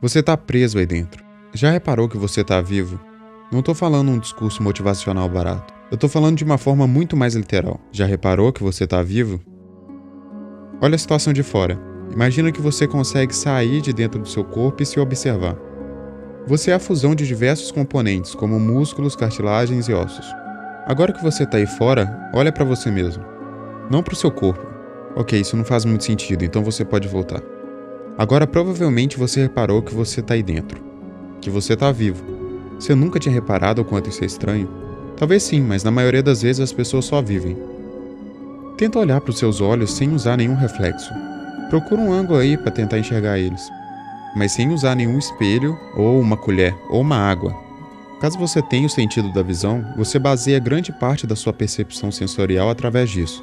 Você tá preso aí dentro. Já reparou que você tá vivo? Não tô falando um discurso motivacional barato. Eu tô falando de uma forma muito mais literal. Já reparou que você tá vivo? Olha a situação de fora. Imagina que você consegue sair de dentro do seu corpo e se observar. Você é a fusão de diversos componentes, como músculos, cartilagens e ossos. Agora que você tá aí fora, olha pra você mesmo. Não pro seu corpo. Ok, isso não faz muito sentido, então você pode voltar. Agora provavelmente você reparou que você tá aí dentro. Que você tá vivo. Você nunca tinha reparado o quanto isso é estranho? Talvez sim, mas na maioria das vezes as pessoas só vivem. Tenta olhar pros seus olhos sem usar nenhum reflexo. Procura um ângulo aí para tentar enxergar eles. Mas sem usar nenhum espelho, ou uma colher, ou uma água. Caso você tenha o sentido da visão, você baseia grande parte da sua percepção sensorial através disso.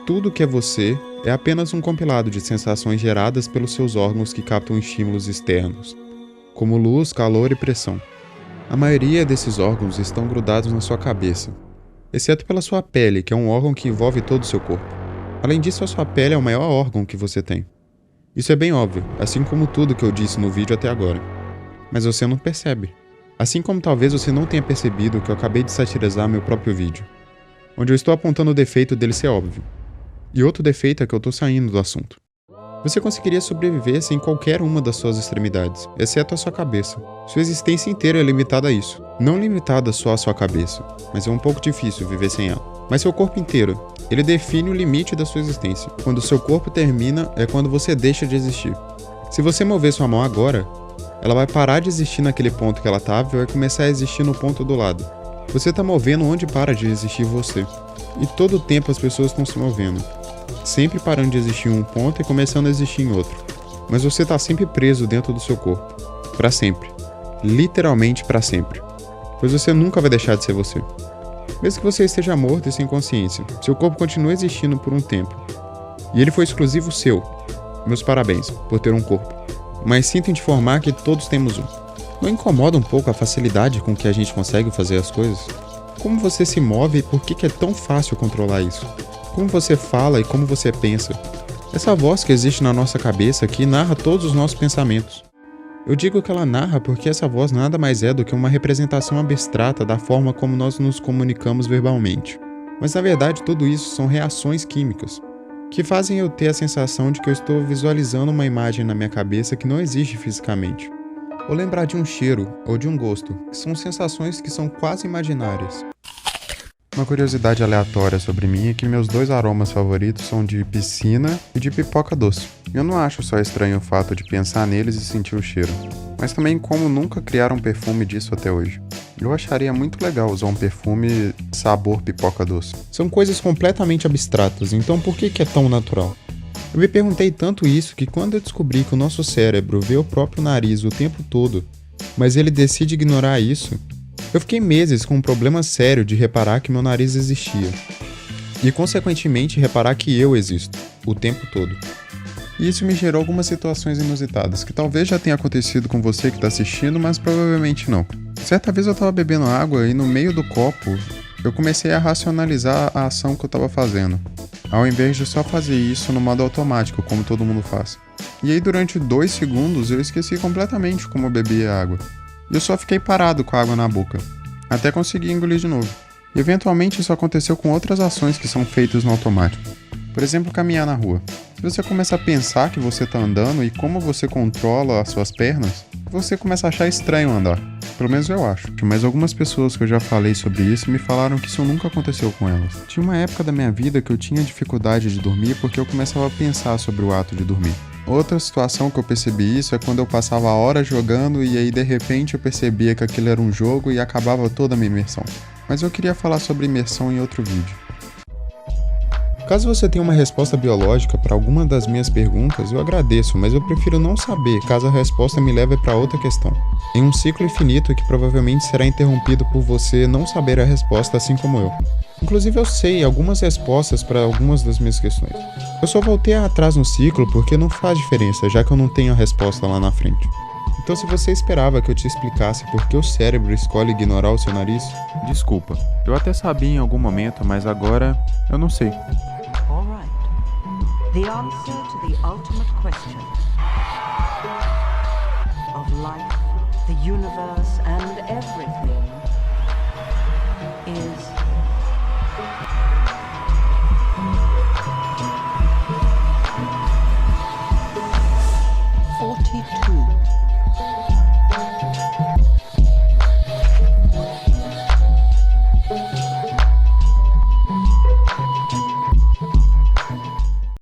Tudo que é você é apenas um compilado de sensações geradas pelos seus órgãos que captam estímulos externos, como luz, calor e pressão. A maioria desses órgãos estão grudados na sua cabeça, exceto pela sua pele, que é um órgão que envolve todo o seu corpo. Além disso, a sua pele é o maior órgão que você tem. Isso é bem óbvio, assim como tudo que eu disse no vídeo até agora. Mas você não percebe. Assim como talvez você não tenha percebido que eu acabei de satirizar meu próprio vídeo, onde eu estou apontando o defeito dele ser óbvio. E outro defeito é que eu tô saindo do assunto. Você conseguiria sobreviver sem qualquer uma das suas extremidades, exceto a sua cabeça. Sua existência inteira é limitada a isso. Não limitada só à sua cabeça, mas é um pouco difícil viver sem ela. Mas seu corpo inteiro, ele define o limite da sua existência. Quando o seu corpo termina, é quando você deixa de existir. Se você mover sua mão agora, ela vai parar de existir naquele ponto que ela estava e vai começar a existir no ponto do lado. Você está movendo onde para de existir você. E todo o tempo as pessoas estão se movendo. Sempre parando de existir em um ponto e começando a existir em outro. Mas você está sempre preso dentro do seu corpo. Para sempre. Literalmente para sempre. Pois você nunca vai deixar de ser você. Mesmo que você esteja morto e sem consciência, seu corpo continua existindo por um tempo. E ele foi exclusivo seu. Meus parabéns por ter um corpo. Mas sinto em te informar que todos temos um. Não incomoda um pouco a facilidade com que a gente consegue fazer as coisas? Como você se move e por que é tão fácil controlar isso? Como você fala e como você pensa? Essa voz que existe na nossa cabeça que narra todos os nossos pensamentos. Eu digo que ela narra porque essa voz nada mais é do que uma representação abstrata da forma como nós nos comunicamos verbalmente. Mas na verdade tudo isso são reações químicas, que fazem eu ter a sensação de que eu estou visualizando uma imagem na minha cabeça que não existe fisicamente. Ou lembrar de um cheiro ou de um gosto, que são sensações que são quase imaginárias. Uma curiosidade aleatória sobre mim é que meus dois aromas favoritos são de piscina e de pipoca doce. Eu não acho só estranho o fato de pensar neles e sentir o cheiro, mas também como nunca criaram um perfume disso até hoje. Eu acharia muito legal usar um perfume sabor pipoca doce. São coisas completamente abstratas, então por que é tão natural? Eu me perguntei tanto isso que quando eu descobri que o nosso cérebro vê o próprio nariz o tempo todo, mas ele decide ignorar isso, eu fiquei meses com um problema sério de reparar que meu nariz existia. E consequentemente reparar que eu existo, o tempo todo. E isso me gerou algumas situações inusitadas, que talvez já tenha acontecido com você que está assistindo, mas provavelmente não. Certa vez eu estava bebendo água e no meio do copo, eu comecei a racionalizar a ação que eu estava fazendo, ao invés de só fazer isso no modo automático, como todo mundo faz. E aí durante 2 segundos eu esqueci completamente como eu bebia água. E eu só fiquei parado com a água na boca, até conseguir engolir de novo. E eventualmente isso aconteceu com outras ações que são feitas no automático. Por exemplo, caminhar na rua. Se você começa a pensar que você está andando e como você controla as suas pernas, você começa a achar estranho andar. Pelo menos eu acho. Mas algumas pessoas que eu já falei sobre isso me falaram que isso nunca aconteceu com elas. Tinha uma época da minha vida que eu tinha dificuldade de dormir porque eu começava a pensar sobre o ato de dormir. Outra situação que eu percebi isso é quando eu passava horas jogando e aí de repente eu percebia que aquilo era um jogo e acabava toda a minha imersão. Mas eu queria falar sobre imersão em outro vídeo. Caso você tenha uma resposta biológica para alguma das minhas perguntas, eu agradeço, mas eu prefiro não saber caso a resposta me leve para outra questão. Em um ciclo infinito que provavelmente será interrompido por você não saber a resposta assim como eu. Inclusive eu sei algumas respostas para algumas das minhas questões. Eu só voltei atrás no ciclo porque não faz diferença, já que eu não tenho a resposta lá na frente. Então se você esperava que eu te explicasse por que o cérebro escolhe ignorar o seu nariz, desculpa. Eu até sabia em algum momento, mas agora eu não sei. All right. The answer to the ultimate question of life The universe and everything is